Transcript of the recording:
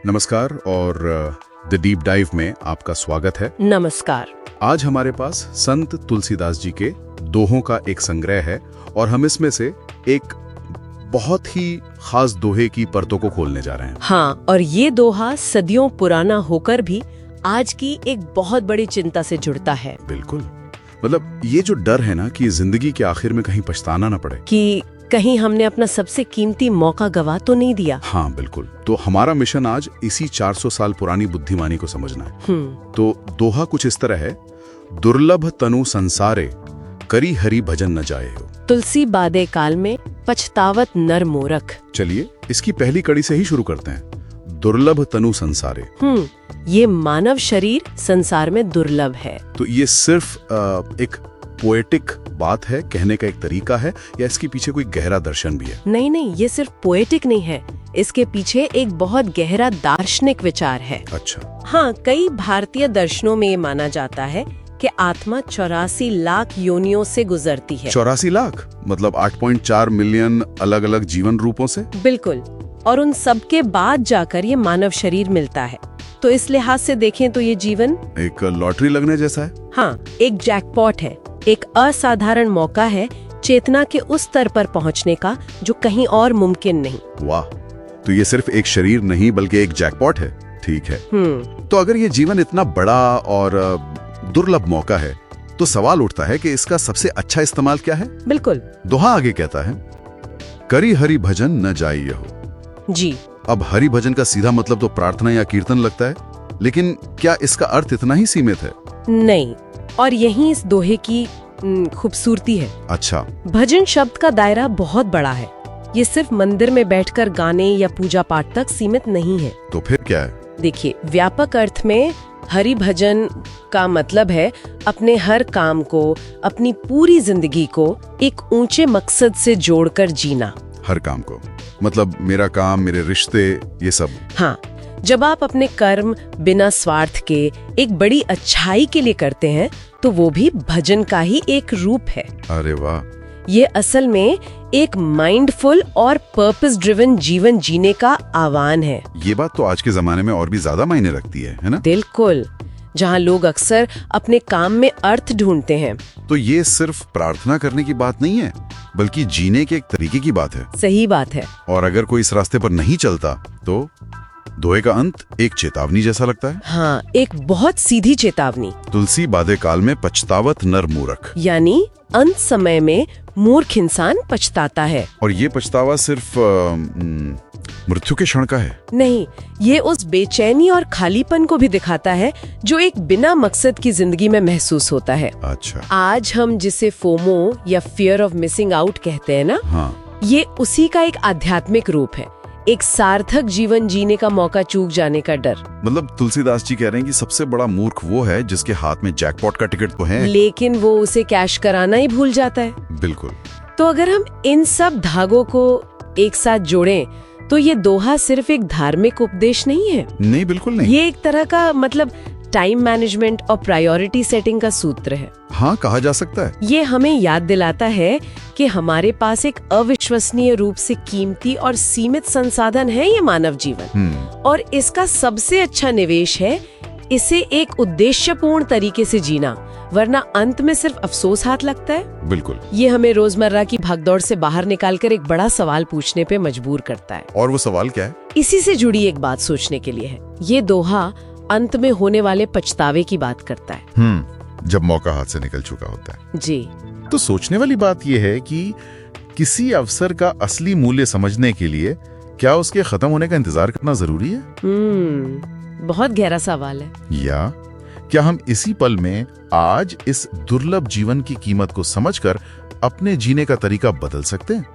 नमस्कार और the deep dive में आपका स्वागत है। नमस्कार। आज हमारे पास संत तुलसीदास जी के दोहों का एक संग्रह है और हम इसमें से एक बहुत ही खास दोहे की परतों को खोलने जा रहे हैं। हाँ, और ये दोहा सदियों पुराना होकर भी आज की एक बहुत बड़ी चिंता से जुड़ता है। बिल्कुल, मतलब ये जो डर है ना कि जिंदगी के आखिर में कहीं पछताना ना पड़े, कि कहीं हमने अपना सबसे कीमती मौका गवा तो नहीं दिया। हाँ बिल्कुल। तो हमारा मिशन आज इसी 400 साल पुरानी बुद्धिमानी को समझना है। तो दोहा कुछ इस तरह है, दुर्लभ तनु संसारे, करी हरि भजन न जाए हो। तुलसी बादे काल में, पछतावत नर मूरख। चलिए इसकी पहली कड़ी से ही शुरू करते हैं। दुर्लभ तनु संसारे। ये मानव शरीर संसार में दुर्लभ है। तो ये सिर्फ एक पोएटिक बात है, कहने का एक तरीका है, या इसके पीछे कोई गहरा दर्शन भी है? नहीं, ये सिर्फ पोएटिक नहीं है, इसके पीछे एक बहुत गहरा दार्शनिक विचार है। अच्छा। हाँ, कई भारतीय दर्शनों में ये माना जाता है कि आत्मा 84 लाख योनियों से गुजरती है। 84 लाख मतलब 8.4 मिलियन अलग अलग जीवन रूपों से? बिल्कुल, और उन सब के बाद जाकर ये मानव शरीर मिलता है। तो इस लिहाज से देखें तो ये जीवन एक लॉटरी लगने जैसा है। हाँ, एक जैकपॉट है, एक असाधारण मौका है चेतना के उस स्तर पर पहुंचने का जो कहीं और मुमकिन नहीं। वाह, तो ये सिर्फ एक शरीर नहीं बल्कि एक जैकपॉट है। ठीक है। तो अगर ये जीवन इतना बड़ा और दुर्लभ मौका है तो सवाल उठता है कि इसका सबसे अच्छा इस्तेमाल क्या है? बिल्कुल। दोहा आगे कहता है, करी हरि भजन न जाइए हो। जी। अब हरि भजन का सीधा मतलब तो प्रार्थना या कीर्तन लगता है, लेकिन क्या इसका अर्थ इतना ही सीमित है? नहीं, और यही इस दोहे की खूबसूरती है। अच्छा। भजन शब्द का दायरा बहुत बड़ा है। ये सिर्फ मंदिर में बैठकर गाने या पूजा पाठ तक सीमित नहीं है। तो फिर क्या है? देखिए, व्यापक अर्थ में हरि भजन का मतलब है अपने हर काम को, अपनी पूरी जिंदगी को एक ऊंचे मकसद से जोड़कर जीना। हर काम को मतलब मेरा काम, मेरे रिश्ते, ये सब? हाँ, जब आप अपने कर्म बिना स्वार्थ के एक बड़ी अच्छाई के लिए करते हैं तो वो भी भजन का ही एक रूप है। अरे वाह। ये असल में एक माइंडफुल और पर्पस ड्रिवन जीवन जीने का आह्वान है। ये बात तो आज के जमाने में और भी ज्यादा मायने रखती है ना? बिल्कुल, जहाँ लोग अक्सर अपने काम में अर्थ ढूंढते हैं। तो ये सिर्फ प्रार्थना करने की बात नहीं है, बल्कि जीने के एक तरीके की बात है। सही बात है। और अगर कोई इस रास्ते पर नहीं चलता तो दोहे का अंत एक चेतावनी जैसा लगता है। हाँ, एक बहुत सीधी चेतावनी। तुलसी बादे काल में पछतावत नर मूरख, यानी अंत समय में मूर्ख इंसान पछताता है। और ये पछतावा सिर्फ मृत्यु के क्षण का है? नहीं, ये उस बेचैनी और खालीपन को भी दिखाता है जो एक बिना मकसद की जिंदगी में महसूस होता है। अच्छा। आज हम जिसे फोमो या फियर ऑफ मिसिंग आउट कहते हैं ना, हाँ। ये उसी का एक आध्यात्मिक रूप है, एक सार्थक जीवन जीने का मौका चूक जाने का डर। मतलब तुलसीदास जी कह रहे हैं कि सबसे बड़ा मूर्ख वो है जिसके हाथ में जैकपॉट का टिकट तो है, लेकिन वो उसे कैश कराना ही भूल जाता है। बिल्कुल। तो अगर हम इन सब धागों को एक साथ जोड़ें तो ये दोहा सिर्फ एक धार्मिक उपदेश नहीं है। नहीं, बिल्कुल नहीं। ये एक तरह का मतलब टाइम मैनेजमेंट और प्रायोरिटी सेटिंग का सूत्र है। हाँ, कहा जा सकता है। ये हमें याद दिलाता है कि हमारे पास एक अविश्वसनीय रूप से कीमती और सीमित संसाधन है, ये मानव जीवन। और इसका सबसे अच्छा निवेश है इसे एक उद्देश्यपूर्ण तरीके से जीना, वरना अंत में सिर्फ अफसोस हाथ लगता है। बिल्कुल। ये हमें रोजमर्रा की भागदौड़ से बाहर निकालकर एक बड़ा सवाल पूछने पे मजबूर करता है। और वो सवाल क्या है? इसी से जुड़ी एक बात सोचने के लिए है। ये दोहा अंत में होने वाले पछतावे की बात करता है। जब मौका हाथ से निकल चुका होता है। जी। तो सोचने वाली बात यह है कि किसी अवसर का असली मूल्य समझने के लिए क्या उसके खत्म होने का इंतजार करना जरूरी है? बहुत गहरा सवाल है। या क्या हम इसी पल में आज इस दुर्लभ जीवन की कीमत को समझकर अपने जीने का तरीका बदल सकते हैं?